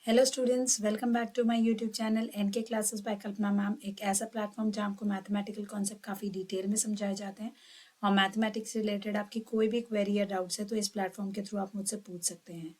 Hello students, welcome back to my YouTube channel NK classes by Kalpana ma'am. एक ऐसा platform जहां आपको mathematical concept काफ़ी डिटेल में समझाए जाते हैं और मैथमेटिक्स से रिलेटेड आपकी कोई भी क्वेरी या डाउट्स है तो इस प्लेटफॉर्म के थ्रू आप मुझसे पूछ सकते हैं।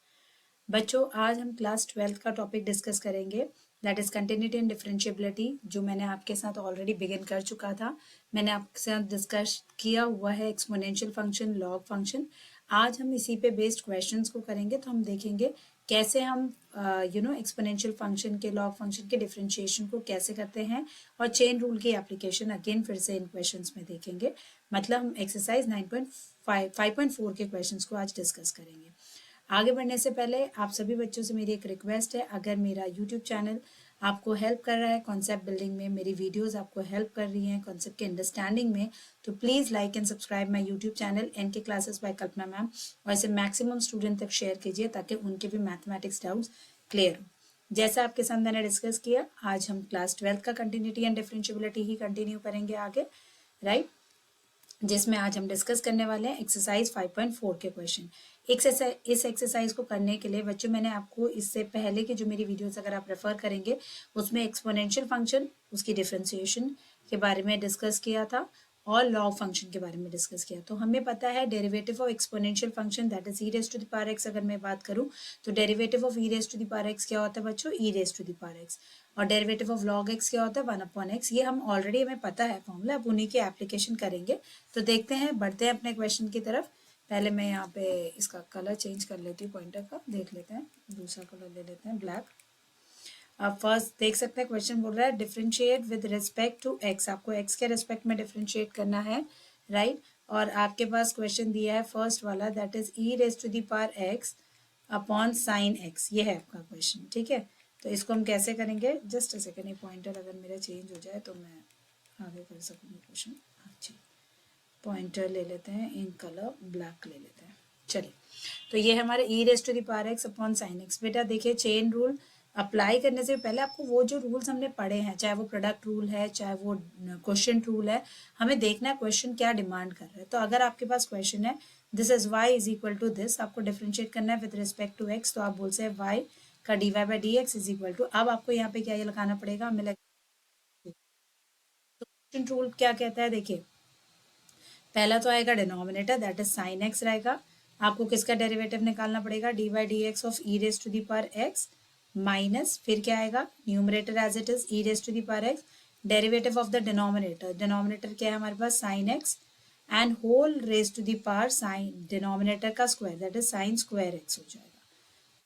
बच्चों, आज हम क्लास 12 का टॉपिक डिस्कस करेंगे, that is continuity and differentiability, जो मैंने आपके साथ ऑलरेडी बिगिन कर चुका था। मैंने आपके साथ डिस्कस किया हुआ है एक्सपोनेंशियल फंक्शन, लॉग फंक्शन। आज हम इसी पे बेस्ड क्वेश्चंस को करेंगे, तो हम देखेंगे कैसे हम एक्सपोनेंशियल फंक्शन के, लॉग फंक्शन के डिफरेंशिएशन को कैसे करते हैं और चेन रूल की एप्लीकेशन अगेन फिर से इन क्वेश्चंस में देखेंगे। मतलब हम एक्सरसाइज 5.4 के क्वेश्चंस को आज डिस्कस करेंगे। आगे बढ़ने से पहले आप सभी बच्चों से मेरी एक रिक्वेस्ट है, अगर मेरा यूट्यूब चैनल आपको हेल्प कर रहा है कॉन्सेप्ट बिल्डिंग में, मेरी वीडियोस आपको हेल्प कर रही हैं कॉन्सेप्ट के अंडरस्टैंडिंग में, तो please like and subscribe my YouTube channel NK classes by Kalpana ma'am और इसे मैक्सिमम स्टूडेंट तक शेयर कीजिए ताकि उनके भी मैथमेटिक्स डाउट्स क्लियर हो। जैसा आपके साथ मैंने डिस्कस किया, आज हम क्लास 12 का continuity and differentiability he continue करेंगे आगे, राइट, जिसमें आज हम डिस्कस करने वाले हैं एक्सरसाइज 5.4 के क्वेश्चन। इस एक्सरसाइज को करने के लिए बच्चों, मैंने आपको इससे पहले की जो मेरी वीडियोस अगर आप रेफर करेंगे उसमें एक्सपोनेंशियल फंक्शन, उसकी डिफरेंशिएशन के बारे में डिस्कस किया था और लॉग फंक्शन के बारे में डिस्कस किया। तो हमें पता है derivative of exponential function that is e raise to the power x. अगर मैं बात करूं तो derivative of e raise to the power x क्या होता है बच्चों? E raise to the power x. और डेरिवेटिव ऑफ लॉग एक्स क्या होता है? 1/x। ये हम ऑलरेडी, हमें पता है फॉर्मूला, अब उन्हीं की एप्लीकेशन करेंगे। तो देखते हैं, बढ़ते हैं अपने क्वेश्चन की तरफ। पहले मैं यहाँ पे इसका कलर चेंज कर लेती हूँ, पॉइंटर का, देख लेते हैं, दूसरा कलर ले लेते हैं, ब्लैक। अब फर्स्ट देख सकते हैं, क्वेश्चन बोल रहा है differentiate with respect to x. आपको एक्स के रिस्पेक्ट में डिफरेंशिएट करना है, राइट। और आपके पास क्वेश्चन दिया है फर्स्ट वाला, that is e raise to the power x upon sine x. ये है आपका क्वेश्चन, ठीक है। तो इसको हम कैसे करेंगे? जस्ट अ सेकेंड, ये पॉइंटर अगर मेरा चेंज हो जाए तो मैं आगे कर सकूँगी क्वेश्चन। अच्छा, पॉइंटर ले लेते हैं, इन कलर ब्लैक ले लेते हैं। चलिए, तो ये हमारे e raise to the power x upon sine x. बेटा देखिए, चेन रूल अप्लाई करने से पहले आपको वो जो रूल्स हमने पढ़े हैं, चाहे वो प्रोडक्ट रूल है, चाहे वो क्वेश्चन रूल है, हमें देखना है क्वेश्चन क्या डिमांड कर रहा है। तो अगर आपके पास क्वेश्चन है this is y is equal to this, आपको डिफरेंशिएट करना है विद रिस्पेक्ट टू एक्स, तो आप बोल से वाई का d y by d x is equal to, अब आपको यहाँ पे क्या ये लगाना पड़ेगा, हमें क्वेश्चन रूल क्या कहता है? देखिए, पहला तो आएगा denominator, that is sine x रहेगा। आपको किसका डेरिवेटिव निकालना पड़ेगा? D by d x of e raise to the power x minus, फिर क्या आएगा? Numerator as it is e raise to the power x, derivative of the denominator, denominator क्या है हमारे पास? Sine x, and whole raise to the power sine denominator का square, that is sine square x हो जाएगा,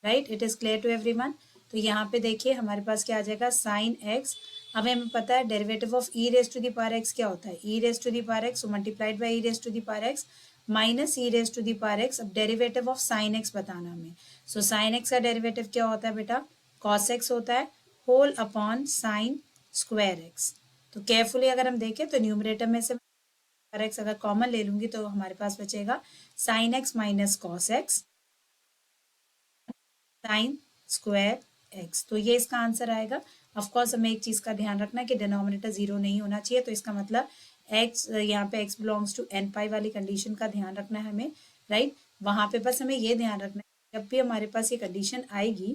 right. It is clear to everyone. तो यहाँ पे देखिए हमारे पास क्या आ जाएगा? Sine x. अब हमें पता है derivative of e raise to the power x क्या होता है? E raise to the power x multiplied by e raise to the power x minus e raise to the power x. अब derivative of sine x बताना हमें। So sine x का derivative क्या होता है बेटा? कॉस एक्स होता है, whole upon sine square x. तो केयरफुली अगर हम देखें तो न्यूमरेटर में से एक्स अगर कॉमन ले लूंगी तो हमारे पास बचेगा sine x minus cos x sign square x. तो ये इसका आंसर आएगा। ऑफकोर्स हमें एक चीज का ध्यान रखना है कि डिनोमिनेटर जीरो नहीं होना चाहिए, तो इसका मतलब एक्स, यहाँ पे एक्स बिलोंग्स टू एन पाई वाली कंडीशन का ध्यान रखना है हमें, राइट। वहां पे बस हमें ये ध्यान रखना है जब भी हमारे पास ये कंडीशन आएगी,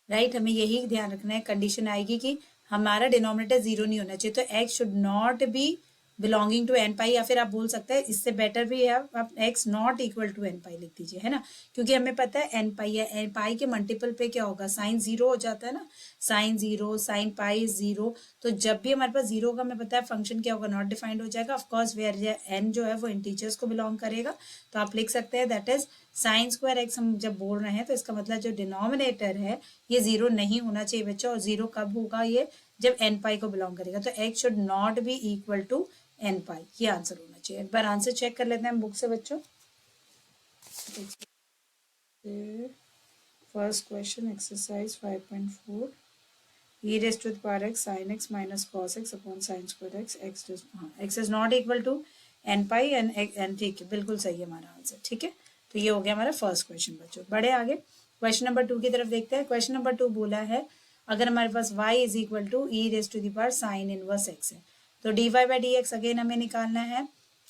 राइट, हमें यही ध्यान रखना है, कंडीशन आएगी कि हमारा डिनोमिनेटर जीरो नहीं होना चाहिए। तो x should not be belonging to n pi, या फिर आप बोल सकते हैं इससे बेटर भी है आप x not equal to n pi लिख दीजिए, है ना। क्योंकि हमें पता है एन पाई है, एन पाई के मल्टीपल पे क्या होगा? साइन जीरो हो जाता है ना, sine zero, sine pi zero. तो जब भी हमारे पास जीरो होगा, हमें पता है फंक्शन क्या होगा? नॉट डिफाइंड हो जाएगा। ऑफकोर्स वेयर एन जो है वो इंटीजर्स को बिलोंग करेगा, तो आप लिख सकते हैं that is sine square x. हम जब बोल रहे हैं तो इसका मतलब जो डिनोमिनेटर है ये जीरो नहीं होना चाहिए बच्चों। और जीरो कब होगा? ये जब एन पाई को बिलोंग करेगा। तो x should not be equal to n pi, ये आंसर होना चाहिए। एक बार आंसर चेक कर लेते हैं हम बुक से बच्चों। First question exercise 5.4, e raised to the power x sin x minus cos x upon sin square x, x is not equal to n pi and ठीक है, बिल्कुल सही है हमारा आंसर, ठीक है। तो ये हो गया हमारा फर्स्ट क्वेश्चन बच्चों। बड़े आगे क्वेश्चन नंबर 2 की तरफ देखते हैं। क्वेश्चन नंबर 2 बोला है अगर हमारे पास y is equal to e raise to the power sine inverse x है, तो d y by d x again हमें निकालना है।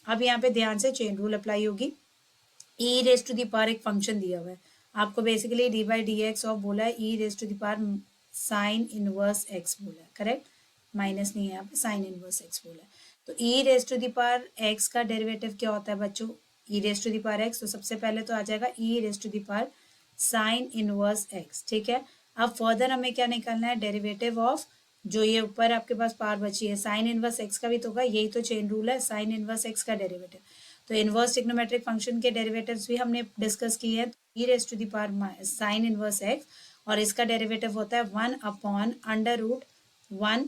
अब यहाँ पे ध्यान से चेन रूल अप्लाई होगी। E raise to the power एक फंक्शन दिया हुआ है, आपको basically d by d x of बोला है e raise to the power sine inverse x बोला है, करेक्ट, माइनस नहीं है यहाँ पे, साइन इनवर्स एक्स बोला है। तो e raise to the power x का डेरिवेटिव क्या होता है बच्चों, e raise to the power x, तो सबसे पहले तो आ जाएगा e raise to the power sine inverse x, ठीक है। अब फर्दर हमें क्या निकालना है, डेरिवेटिव ऑफ जो ये ऊपर आपके पास पावर बची है साइन इनवर्स एक्स का भी तो होगा, यही तो चेन रूल है, साइन इनवर्स एक्स का डेरिवेटिव। तो इनवर्स ट्रिग्नोमेट्रिक फंक्शन के डेरिवेटिव्स भी हमने डिस्कस किए हैं, e raise to the power sine inverse x, और इसका डेरिवेटिव होता है 1/√1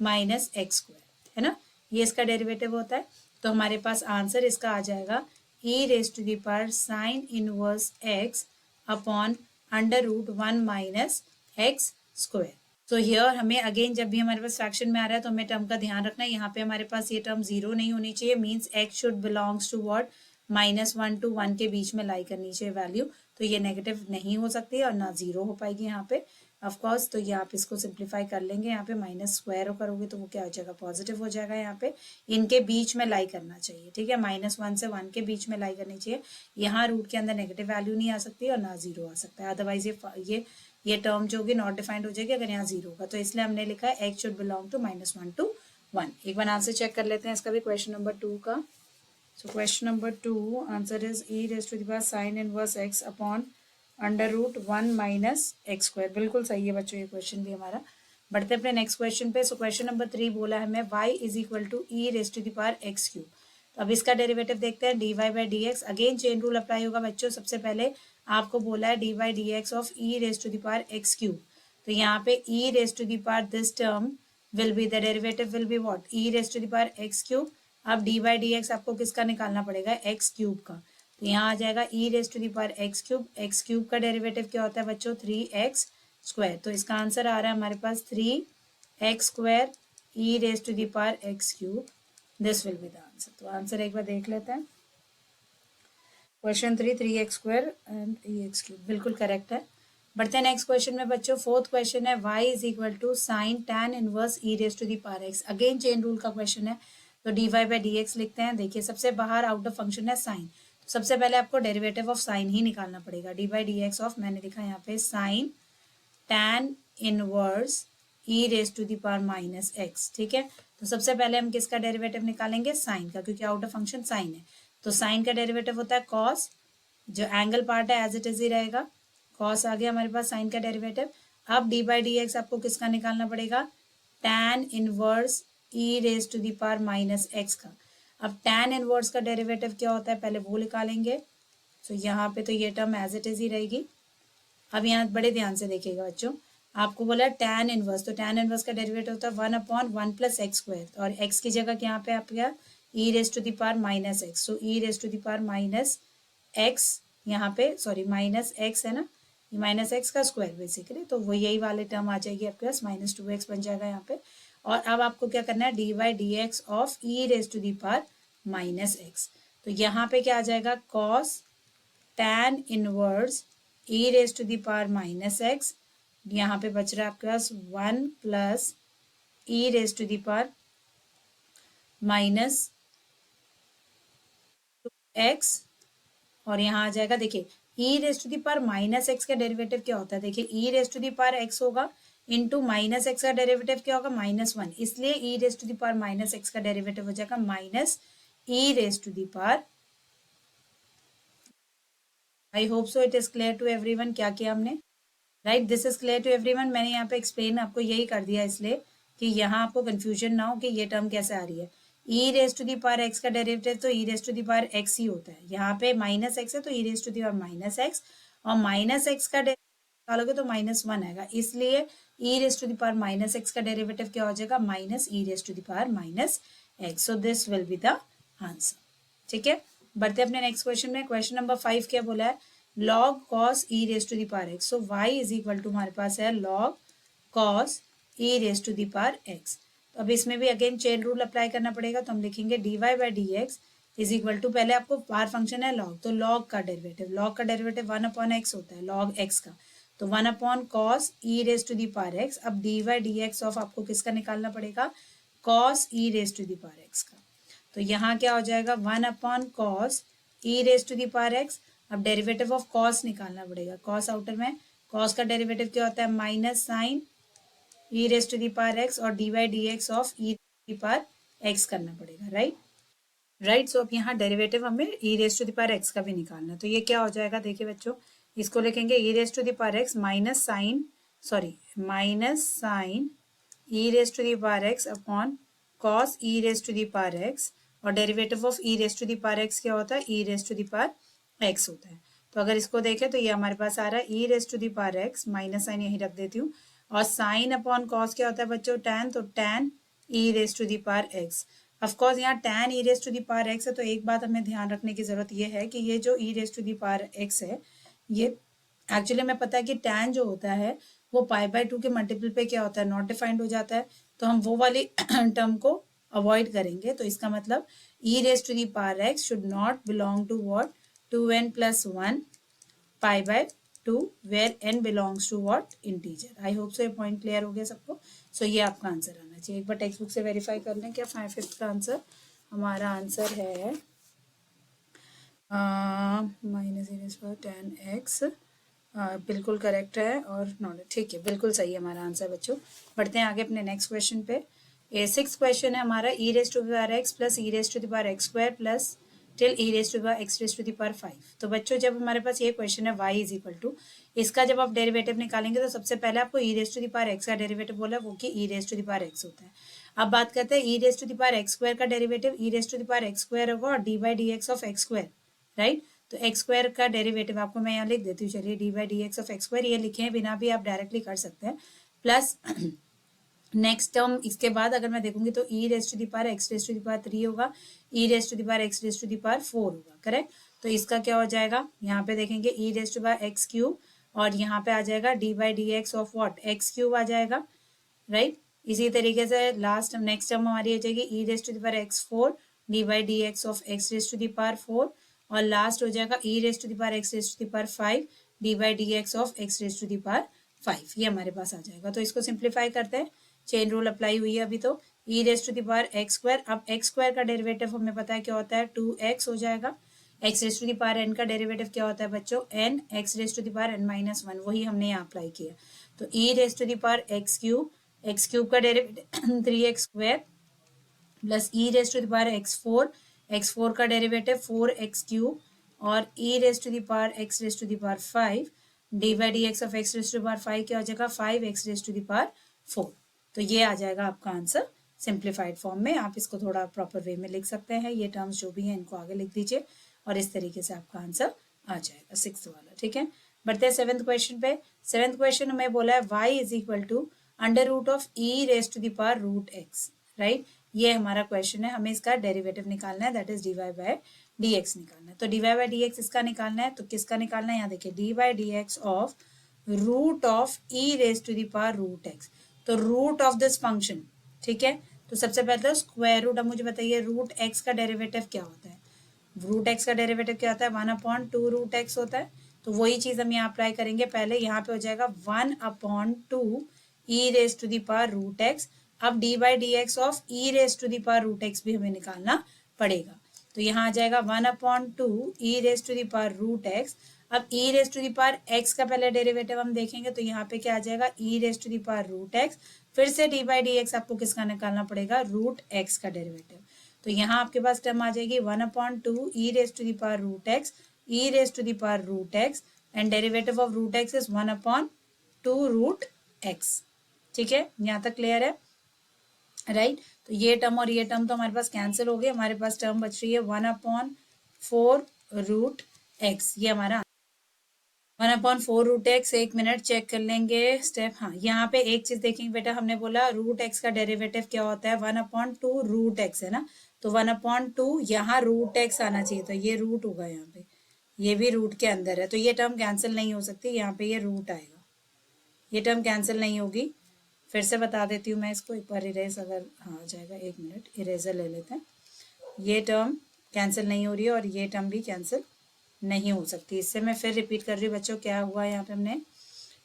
माइनस एक्स स्क्वायर, है ना, ये इसका डेरिवेटिव होता है। तो हमारे पास आंसर इसका आ जाएगा e raise to the power sine inverse x upon √1 minus x square. तो हियर हमें अगेन जब भी हमारे पास फ्रैक्शन में आ रहा है तो हमें टर्म का ध्यान रखना है, यहाँ पे हमारे पास ये टर्म 0 नहीं होनी चाहिए, means x should belongs to what, -1 to 1 के बीच में लाई करनी चाहिए वैल्यू, तो ये नेगेटिव नहीं हो सकती है और ना 0 हो पाएगी यहाँ पे ऑफ कोर्स। तो ये आप इसको सिंप्लीफाई कर लेंगे, यहाँ पे माइनस स्क्वायर करोगे तो वो क्या हो जाएगा, पॉजिटिव हो जाएगा। यहाँ पे इनके बीच में लाई करना चाहिए, ठीक है, -1 से 1 के बीच में लाई करनी चाहिए। यहाँ रूट के अंदर नेगेटिव वैल्यू नहीं आ सकती और ना 0 आ सकता है, अदरवाइज ये टर्म जो होगी नॉट डिफाइंड हो जाएगी अगर यहाँ 0 होगा। तो इसलिए हमने लिखा है x should belong to -1 to 1। एक बार आंसर चेक कर लेते हैं इसका भी, क्वेश्चन नंबर 2 का। So question number 2 answer is e raised to the power sin inverse x upon √1 minus x square, बिल्कुल सही है बच्चों ये क्वेश्चन भी हमारा। बढ़ते अपने नेक्स्ट क्वेश्चन पे। सो क्वेश्चन नंबर 3 बोला है हमें y is equal to e raise to the power x cube. तो अब इसका डेरिवेटिव देखते हैं, d y by d x, again chain rule apply होगा बच्चों। सबसे पहले आपको बोला है d y d x of e raise to the power x cube, तो यहाँ पे e raise to the power this term will be the derivative will be what, e raise to the power x cube. अब d by d x आपको किसका निकालना पड़ेगा, x cube का, तो यहाँ आ जाएगा e raise to the power x cube. X cube का डेरिवेटिव क्या होता है बच्चों, 3x स्क्वायर। तो इसका आंसर आ रहा है हमारे पास 3x square e raise to the power x cube, this will be the answer. तो आंसर एक बार देख लेते हैं, question 3 square and e x cube, बिल्कुल करेक्ट है। बढ़ते हैं नेक्स्ट क्वेश्चन में बच्चों। फोर्थ क्वेश्चन है y is equal to sine tan inverse e raise to the power x, again chain rule का क्वेश्चन है। तो d y by d x लिखते हैं। देखिए सबसे बाहर आउट ऑफ फंक्शन है साइन, तो सबसे पहले आपको डेरिवेटिव ऑफ साइन ही निकालना पड़ेगा। D by d x of, मैंने लिखा यहाँ पे sine tan inverse e raise to the power minus x, ठीक है। तो सबसे पहले हम किसका डेरिवेटिव निकालेंगे, साइन का, क्योंकि आउट ऑफ फंक्शन साइन है। तो साइन का डेरिवेटिव होता है कॉस, जो एंगल पार्ट है एज इट इज ही रहेगा, कॉस आ गया हमारे पास साइन का डेरिवेटिव। अब डी बाई डी एक्स आपको किसका निकालना पड़ेगा, tan inverse e raise to the power minus x का। अब tan इनवर्स का डेरिवेटिव क्या होता है पहले वो निकालेंगे। तो यहाँ पे तो ये टर्म एज इट इज ही रहेगी। अब यहाँ बड़े ध्यान से देखिएगा बच्चों, आपको बोला tan इनवर्स, तो tan इनवर्स का डेरिवेटिव होता है 1/1 प्लस एक्स स्क्वायर, और x की जगह यहाँ पे आप क्या, e raise to the power minus x, तो e raise to the power minus x, यहाँ पे सॉरी माइनस एक्स है ना, ये माइनस एक्स का स्क्वायर बेसिकली, तो वो यही वाले टर्म आ जाएगी आपके पास, -2x बन जाएगा यहाँ पे। और अब आपको क्या करना है, d y d x of e raise to the power minus x, तो यहाँ पे क्या आ जाएगा, cos tan inverse e raise to the power minus x, यहाँ पे बच रहा है आपके पास 1 plus e raise to the power minus x, और यहाँ आ जाएगा, देखिए e raise to the power minus x का डेरिवेटिव क्या होता है, देखिए e raise to the power x होगा इंटू माइनस एक्स का डेरिवेटिव क्या होगा, -1, इसलिए e raise to the power minus x का डेरिवेटिव हो जाएगा minus e raise to the power. I hope so it is clear to everyone. क्या किया हमने, right, this is clear to everyone. मैंने यहाँ पे एक्सप्लेन आपको यही कर दिया इसलिए कि यहाँ आपको कंफ्यूजन ना हो कि ये टर्म कैसे आ रही है। E raise to the power x का डेरिवेटिव तो e raise to the power x ही होता है, यहाँ पे माइनस एक्स है तो e raise to the power minus x, और माइनस एक्स का निकालोगे तो -1 आएगा, इसलिए e raise to the power minus x का डेरिवेटिव क्या हो जाएगा, minus e raise to the power minus x. So this will be the answer, ठीक है। बढ़ते अपने नेक्स्ट क्वेश्चन में। क्वेश्चन नंबर 5 क्या बोला है, log cos e raise to the power x. So y is equal to हमारे पास है log cos e raise to the power x. तो अब इसमें भी अगेन चेन रूल अप्लाई करना पड़ेगा, तो हम लिखेंगे d y by d x is equal to, पहले आपको पावर फंक्शन है log, तो log का डेरिवेटिव 1/x होता है log x का, तो 1/cos e raise to the power x. अब d y d x of आपको किसका निकालना पड़ेगा, cos e raise to the power x का, तो यहाँ क्या हो जाएगा 1/cos e raise to the power x. अब डेरिवेटिव ऑफ कॉस निकालना पड़ेगा। कॉस आउटर में कॉस का डेरिवेटिव क्या होता है, minus sine e raise to the power x और d y d x of e the power x करना पड़ेगा, राइट। सो अब यहाँ डेरिवेटिव हमें e raise to the power x का भी निकालना है। तो ये क्या हो जाएगा, देखिए बच्चों, इसको लिखेंगे e raise to the power x minus sine e raise to the power x upon cos e raise to the power x, और derivative of e raise to the power x क्या होता है, e raise to the power x होता है। तो अगर इसको देखें तो ये हमारे पास आ रहा है e raise to the power x, minus sine यहीं रख देती हूँ, और साइन अपॉन कॉस क्या होता है बच्चों, टैन, तो tan e raise to the power x. Of course यहाँ tan e raise to the power x है, तो एक बात हमें ध्यान रखने की जरूरत ये है कि ये जो e raise to the power x है, ये एक्चुअली हमें पता है कि टैन जो होता है वो पाई बाय 2 के मल्टीपल पे क्या होता है, नॉट डिफाइंड हो जाता है। तो हम वो वाली टर्म को अवॉइड करेंगे। तो इसका मतलब e raise to the power x should not belong to what, 2n+1 pi by 2 where n belongs to what, integer. I hope so ये पॉइंट क्लियर हो गया सबको। सो ये आपका आंसर आना चाहिए। एक बार टेक्स्ट बुक से वेरीफाई कर लें क्या 5/5 का आंसर। हमारा आंसर है -10x, बिल्कुल करेक्ट है, और नॉट, ठीक है, बिल्कुल सही है हमारा आंसर बच्चों। बढ़ते हैं आगे अपने नेक्स्ट क्वेश्चन पे। ये 6 क्वेश्चन है हमारा, e raise to the power x plus e raise to the power x square plus till e raise to the power x raise to the power 5। तो बच्चों जब हमारे पास ये क्वेश्चन है y इज इक्वल टू, इसका जब आप derivative निकालेंगे तो सबसे पहले आपको e raise to the power x का डेरिवेटिव बोला वो कि e raise to the power x होता है। अब बात करते हैं e raise to the power x square का derivative, e raise to the power x square होगा और d by d x of x square, right. तो एक्स स्क्वायर का डेरिवेटिव आपको मैं यहाँ लिख देती हूँ, चलिए d by d x of x square, ये लिखे हैं बिना भी आप डायरेक्टली कर सकते हैं, प्लस नेक्स्ट टर्म इसके बाद अगर मैं देखूंगी तो e raise to the power x raise to the power 3 होगा, e raise to the power x raise to the power 4 होगा, करेक्ट। तो इसका क्या हो जाएगा, यहाँ पे देखेंगे e raise to power x cube, और यहाँ पे आ जाएगा d by d x of what, x cube आ जाएगा, राइट। इसी तरीके से लास्ट नेक्स्ट टर्म हमारी आ जाएगी e raise to the power x 4 d by d x of x raise to the power 4, और लास्ट हो जाएगा e raise to the power x raise to the power 5 d by d x of x raise to the power 5, ये हमारे पास आ जाएगा। तो इसको simplify करते हैं, चेन रूल अप्लाई हुई है अभी। तो e raise to the power x square, अब एक्स स्क्वायर का डेरिवेटिव हमें पता है क्या होता है, 2x हो जाएगा। X raise to the power n का डेरिवेटिव क्या होता है बच्चों, n x raise to the power n-1, वही हमने यहाँ अप्लाई किया। तो e raise to the power x cube का derivative 3x square plus e raise to the power x four का डेरिवेटिव 4x क्यूब, और e raise to the power x raise to the power 5 d by d x of x raise to the power 5 क्या हो जाएगा, 5x race to the power 4। तो ये आ जाएगा आपका answer simplified form में। आप इसको थोड़ा प्रॉपर वे में लिख सकते हैं, ये टर्म्स जो भी हैं इनको आगे लिख दीजिए, और इस तरीके से आपका आंसर आ जाएगा 6th वाला, ठीक है। बढ़ते हैं 7th क्वेश्चन पे। 7th क्वेश्चन हमें बोला है y is equal to under root of e raise to the power root x, right. ये हमारा क्वेश्चन है, हमें इसका डेरिवेटिव निकालना है, that is d y by d x निकालना है। तो d y by d x इसका निकालना है, तो किसका निकालना है, यहाँ देखिए d y d x of root of e raise to the power root x. तो रूट ऑफ दिस फंक्शन, ठीक है। तो सबसे पहले तो स्क्वायर रूट, अब मुझे बताइए रूट एक्स का डेरिवेटिव क्या होता है, रूट एक्स का डेरिवेटिव क्या होता है, 1/2 रूट एक्स होता है। तो वही चीज हम यहाँ अप्लाई करेंगे। पहले यहाँ पे हो जाएगा 1/2 e raise to the power root x. अब d by d x of e raise to the power root x भी हमें निकालना पड़ेगा। तो यहाँ आ जाएगा 1/2 e raise to the power root x. अब e raise to the power x का पहले डेरिवेटिव हम देखेंगे, तो यहाँ पे क्या आ जाएगा, e raise to the power root x, फिर से डी बाई डी एक्स आपको किसका निकालना पड़ेगा, रूट एक्स का डेरिवेटिव। तो यहाँ आपके पास टर्म आ जाएगी 1/2 e raise to the power root x, e raise to the power root x, and derivative of root x is 1/2 root x, ठीक है। यहाँ तक क्लियर है, राइट। तो ये टर्म और ये टर्म तो हमारे पास कैंसिल हो गए, हमारे पास टर्म बच रही है 1/4 रूट एक्स, ये हमारा 1/4 रूट एक्स। एक मिनट चेक कर लेंगे स्टेप। हाँ, यहाँ पे एक चीज देखेंगे बेटा, हमने बोला रूट एक्स का डेरिवेटिव क्या होता है, 1/2 रूट एक्स है ना। तो 1/2 यहाँ रूट एक्स आना चाहिए था, ये रूट होगा यहाँ पे, ये भी रूट के अंदर है, तो ये टर्म कैंसिल नहीं हो सकती, यहाँ पे ये रूट आएगा, ये टर्म कैंसिल नहीं होगी। फिर से बता देती हूँ मैं इसको एक बार, इरेज अगर हाँ आ जाएगा, एक मिनट इरेजर ले लेते हैं। ये टर्म कैंसिल नहीं हो रही है और ये टर्म भी कैंसिल नहीं हो सकती। इससे मैं फिर रिपीट कर रही हूँ बच्चों, क्या हुआ यहाँ पे, हमने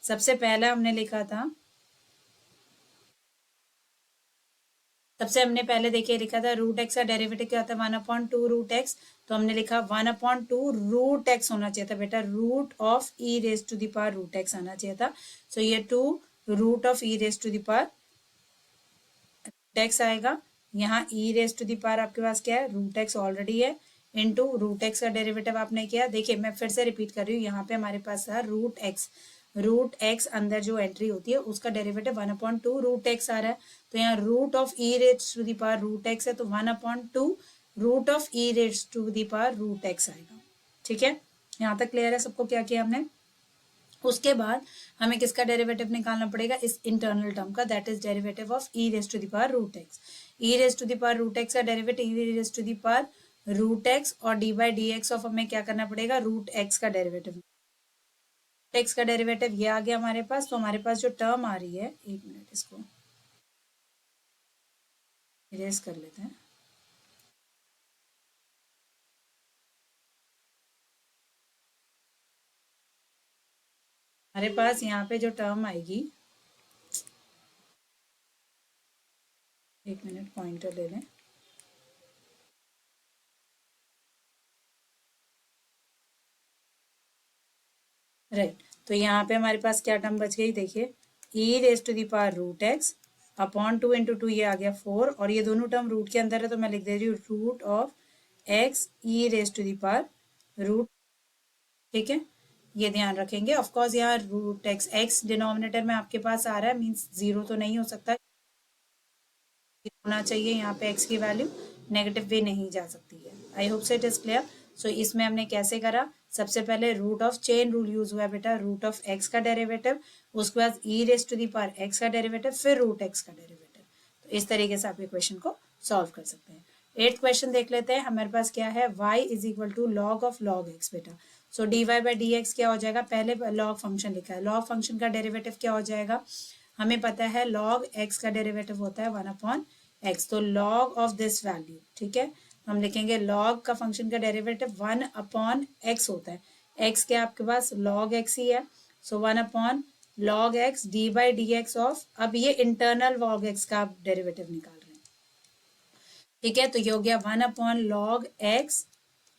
सबसे पहला हमने लिखा था, सबसे हमने पहले देखिए लिखा था रूट एक्स का डेरिवेटिव क्या होता है 1/2 रूट एक्स, तो हमने लिखा 1/2 रूट एक्स होना चाहिए था बेटा, root of e raise to the power root x आना चाहिए था। सो ये 2 root of e raise to the power x आएगा। यहाँ e raise to the power आपके पास क्या है, रूट एक्स ऑलरेडी है, इनटू रूट एक्स का डेरिवेटिव आपने किया। देखिए मैं फिर से रिपीट कर रही हूँ, यहाँ पे हमारे पास है रूट एक्स अंदर जो एंट्री होती है उसका डेरिवेटिव 1/2 रूट एक्स आ रहा है, तो यहाँ root of e raise to the power root x है, तो 1/2 root of e raise to the power root x आएगा। ठीक है, यहाँ तक क्लियर है सबको क्या किया हमने। उसके बाद हमें किसका डेरिवेटिव निकालना पड़ेगा, इस इंटरनल टर्म का, that is derivative of e raise to the power root x. E raise to the power root x का derivative e raise to the power root x और d by d x of हमें क्या करना पड़ेगा, root x का derivative. X का derivative ये आ गया हमारे पास, तो हमारे पास जो टर्म आ रही है, एक मिनट इसको इरेज कर लेते हैं। हमारे पास यहाँ पे जो टर्म आएगी, एक मिनट पॉइंटर ले लें। राइट, तो यहाँ पे हमारे पास क्या टर्म बच गई, देखिए e raise to the power root x upon 2 into 2 ये आ गया 4, और ये दोनों टर्म रूट के अंदर है तो मैं लिख दे रही हूँ root of x e raise to the power root. ठीक है, ये ध्यान रखेंगे। ऑफ कोर्स यहाँ रूट एक्स डिनोमिनेटर में आपके पास आ रहा है, मीन्स 0 तो नहीं हो सकता, होना चाहिए यहाँ पे एक्स की वैल्यू, नेगेटिव भी नहीं जा सकती है। I hope so it is clear. So इसमें हमने कैसे करा, सबसे पहले root of chain rule use हुआ बेटा, रूट ऑफ एक्स का डेरिवेटिव, उसके बाद e raise to the power x का डेरिवेटिव, फिर रूट एक्स का डेरिवेटिव। तो इस तरीके से आप ये क्वेश्चन को सॉल्व कर सकते हैं। 8th क्वेश्चन देख लेते हैं। हमारे पास क्या है, y is equal to log of log x बेटा। So d y by d x क्या हो जाएगा, पहले लॉग फंक्शन लिखा है, लॉग फंक्शन का डेरिवेटिव क्या हो जाएगा, हमें पता है लॉग एक्स का डेरिवेटिव होता है 1/x, तो लॉग ऑफ दिस वैल्यू। ठीक है, हम लिखेंगे लॉग का फंक्शन का डेरिवेटिव 1/x होता है, x क्या आपके पास लॉग x ही है, सो 1/log x D by d x of, अब ये इंटरनल log x का आप डेरिवेटिव निकाल रहे हैं। ठीक है, तो ये हो गया 1/log x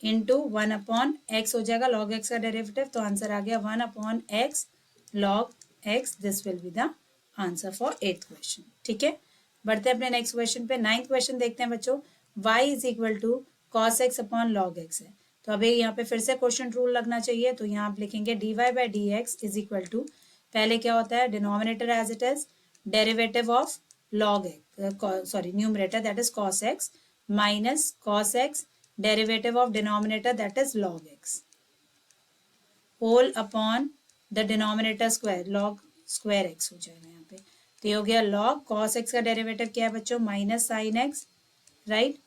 इंटू 1/x हो जाएगा, log x का डेरिवेटिव, तो आंसर आ गया 1/x log x। This will be the answer for 8th question. ठीक है, बढ़ते हैं अपने नेक्स्ट क्वेश्चन पे। 9th क्वेश्चन देखते हैं बच्चों। y is equal to cos x upon log x है, तो अभी यहाँ पे फिर से क्वेश्चन रूल लगना चाहिए, तो यहाँ आप लिखेंगे d y by d x is equal to, पहले क्या होता है denominator as it is, derivative of log x, sorry numerator that is cos x minus cos x derivative of denominator that is log x whole upon the denominator square, log square x हो जाएगा यहाँ पे। तो ये हो गया log cos x का derivative क्या है बच्चों, minus sine x, right,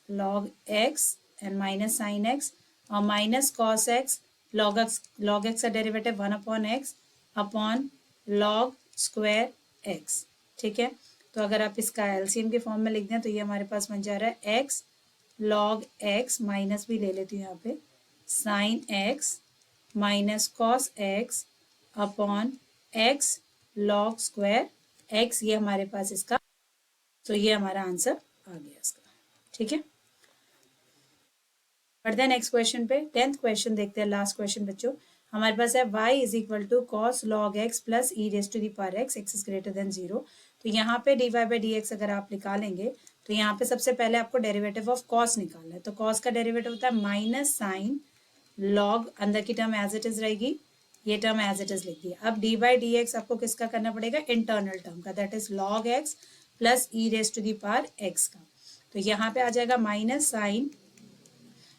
log x and minus sine x, और minus cos x, log x का derivative 1/x upon log square x। ठीक है, तो अगर आप इसका एलसीएम के फॉर्म में लिख दें तो ये हमारे पास बन जा रहा है x log x, माइनस भी ले लेती हूँ यहाँ पे, sine x minus cos x upon x log square x, ये हमारे पास इसका, तो ये हमारा आंसर आ गया इसका। ठीक है, बढ़ते हैं नेक्स्ट क्वेश्चन पे। 10th क्वेश्चन देखते हैं, लास्ट क्वेश्चन बच्चों। हमारे पास है y is equal to cos log x plus e raise to the power x, x is greater than 0। तो यहाँ पे d y by d x अगर आप निकालेंगे तो यहाँ पे सबसे पहले आपको डेरिवेटिव ऑफ कॉस निकालना है, तो कॉस का डेरिवेटिव होता है माइनस साइन लॉग, अंदर की टर्म एज इट इज रहेगी, ये टर्म एज इट इज लिख दिया। अब डी बाई डी एक्स आपको किसका करना पड़ेगा, इंटरनल टर्म का, that is log x plus e raise to the power x का। तो यहाँ पे आ जाएगा minus sine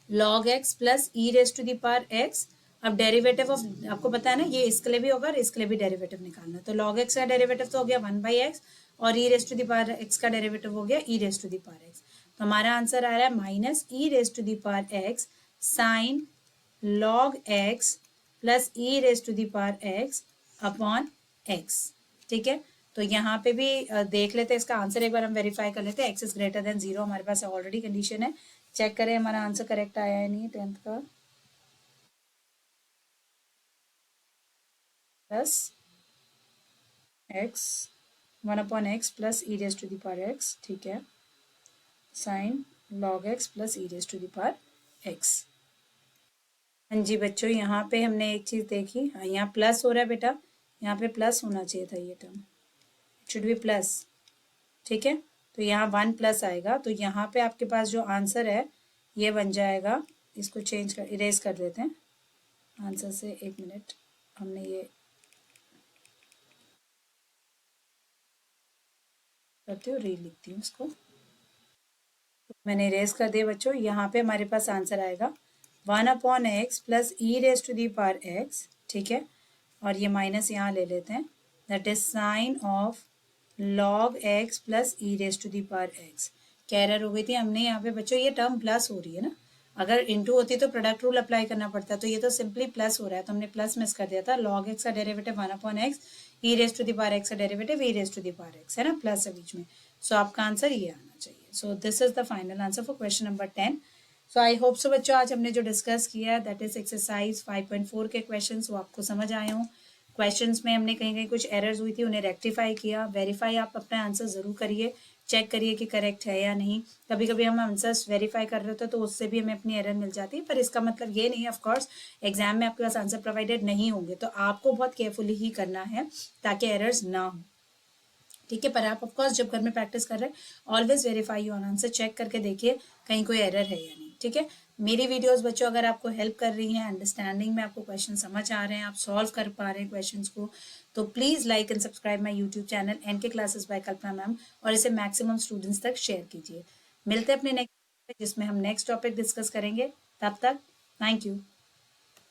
log x plus e raise to the power x। अब डेरिवेटिव ऑफ, आपको पता है ना ये इसके लिए भी होगा और इसके लिए भी डेरिवेटिव निकालना है, तो log x का डेरिवेटिव तो हो गया 1/x, और e raise to the power x का डेरिवेटिव हो गया e raise to the power x। तो हमारा आंसर आ रहा है minus e raise to the power x sine log x plus e raise to the power x upon x। ठीक है, तो यहाँ पे भी देख लेते हैं इसका आंसर, एक बार हम वेरीफाई कर लेते हैं। x इज ग्रेटर देन 0 हमारे पास ऑलरेडी कंडीशन है, चेक करें हमारा आंसर करेक्ट आया है नहीं 10th का। प्लस x 1/x plus e raise to the power x। ठीक है, sine log x plus e raise to the power x. हाँ जी बच्चों, यहाँ पे हमने एक चीज़ देखी, हाँ यहाँ प्लस हो रहा है बेटा, यहाँ पे प्लस होना चाहिए था ये term, it should be plus, ठीक है। तो यहाँ 1 प्लस आएगा, तो यहाँ पे आपके पास जो आंसर है ये बन जाएगा, इसको चेंज कर इरेज कर देते हैं आंसर से, 1 मिनट, हमने ये करती हूँ, री लिखती हूँ इसको, मैंने इरेज कर दिया बच्चों। यहाँ पे हमारे पास आंसर आएगा 1/x plus e raise to the power x, ठीक है, और ये माइनस यहाँ ले लेते हैं, that is sine of log x plus e raise to the power x. क्या एरर हो गई थी हमने यहाँ पे बच्चों, ये टर्म प्लस हो रही है ना, अगर इनटू होती तो प्रोडक्ट रूल अप्लाई करना पड़ता, तो ये तो सिंपली प्लस हो रहा है, तो हमने प्लस मिस कर दिया था। लॉग एक्स का derivative 1/x, e raise to the power x का derivative e raise to the power x, है ना, प्लस है बीच में। सो आपका आंसर ये आना चाहिए। So this is the final answer for question number 10। So I hope सो बच्चों आज हमने जो डिस्कस किया है दैट इज एक्सरसाइज 5.4 के क्वेश्चंस, वो आपको समझ आए हों। क्वेश्चंस में हमने कहीं कहीं कुछ एरर्स हुई थी, उन्हें रेक्टिफाई किया। वेरीफाई आप अपना आंसर ज़रूर करिए, चेक करिए कि करेक्ट है या नहीं। कभी कभी हम आंसर्स वेरीफाई कर रहे होते हैं तो उससे भी हमें अपनी एरर मिल जाती है, पर इसका मतलब ये नहीं है, ऑफकोर्स एग्जाम में आपके पास आंसर प्रोवाइडेड नहीं होंगे, तो आपको बहुत केयरफुली ही करना है ताकि एरर्स ना हो, ठीक है। पर आप ऑफकोर्स जब घर में प्रैक्टिस कर रहे हैं always verify your answer, check करके देखिए कहीं कोई एरर है या नहीं, ठीक है। मेरी वीडियोस बच्चों अगर आपको हेल्प कर रही हैं, अंडरस्टैंडिंग में आपको क्वेश्चन समझ आ रहे हैं, आप सॉल्व कर पा रहे हैं क्वेश्चंस को, तो please like and subscribe my YouTube channel NK classes by Kalpana ma'am, और इसे मैक्सिमम स्टूडेंट्स तक शेयर कीजिए। मिलते हैं अपने नेक्स्ट, जिसमें हम नेक्स्ट टॉपिक डिस्कस करेंगे। तब तक थैंक यू।